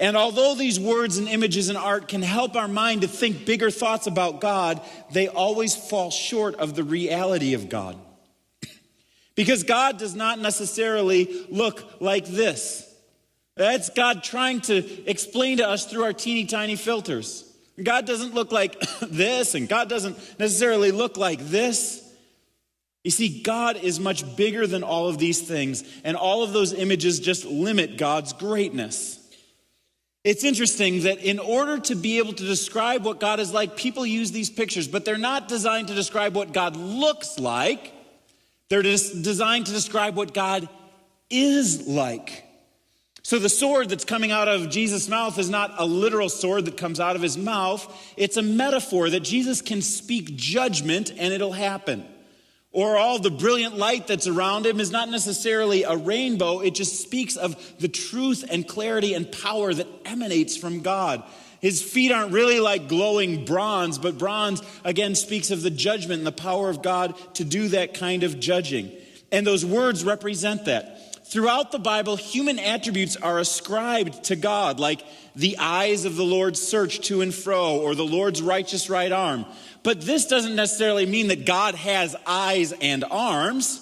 And although these words and images and art can help our mind to think bigger thoughts about God, they always fall short of the reality of God. Because God does not necessarily look like this. That's God trying to explain to us through our teeny tiny filters. God doesn't look like this, and God doesn't necessarily look like this. You see, God is much bigger than all of these things, and all of those images just limit God's greatness. It's interesting that in order to be able to describe what God is like, people use these pictures, but they're not designed to describe what God looks like. They're designed to describe what God is like. So the sword that's coming out of Jesus' mouth is not a literal sword that comes out of his mouth. It's a metaphor that Jesus can speak judgment and it'll happen. Or all the brilliant light that's around him is not necessarily a rainbow. It just speaks of the truth and clarity and power that emanates from God. His feet aren't really like glowing bronze, but bronze, again, speaks of the judgment and the power of God to do that kind of judging. And those words represent that. Throughout the Bible, human attributes are ascribed to God, like the eyes of the Lord search to and fro, or the Lord's righteous right arm. But this doesn't necessarily mean that God has eyes and arms.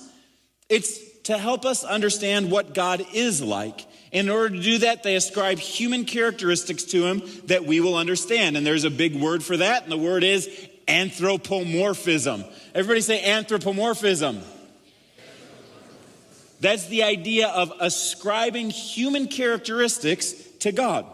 It's to help us understand what God is like. In order to do that, they ascribe human characteristics to him that we will understand. And there's a big word for that, and the word is anthropomorphism. Everybody say anthropomorphism. That's the idea of ascribing human characteristics to God.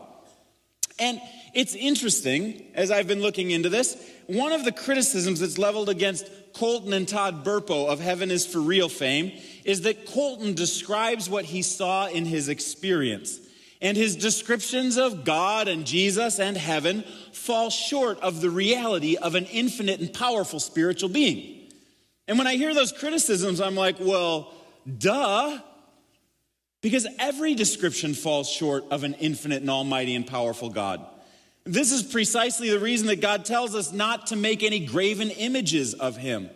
And it's interesting, as I've been looking into this, one of the criticisms that's leveled against Colton and Todd Burpo of Heaven is for Real fame is that Colton describes what he saw in his experience. And his descriptions of God and Jesus and heaven fall short of the reality of an infinite and powerful spiritual being. And when I hear those criticisms, I'm like, well, duh. Because every description falls short of an infinite and almighty and powerful God. This is precisely the reason that God tells us not to make any graven images of him.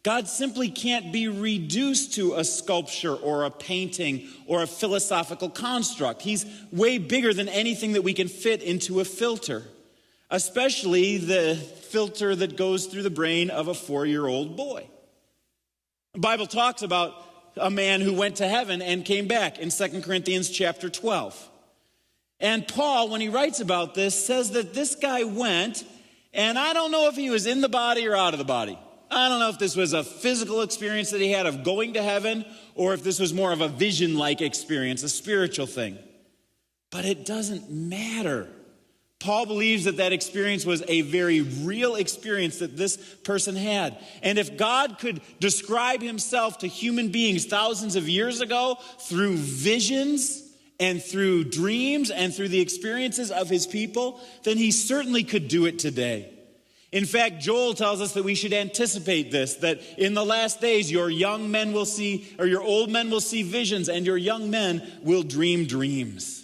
God simply can't be reduced to a sculpture or a painting or a philosophical construct. He's way bigger than anything that we can fit into a filter, especially the filter that goes through the brain of a 4-year-old boy. The Bible talks about a man who went to heaven and came back in 2 Corinthians chapter 12. And Paul, when he writes about this, says that this guy went, and I don't know if he was in the body or out of the body. I don't know if this was a physical experience that he had of going to heaven, or if this was more of a vision-like experience, a spiritual thing. But it doesn't matter. Paul believes that that experience was a very real experience that this person had. And if God could describe himself to human beings thousands of years ago through visions and through dreams and through the experiences of his people, then he certainly could do it today. In fact, Joel tells us that we should anticipate this, that in the last days your young men will see, or your old men will see visions, and your young men will dream dreams.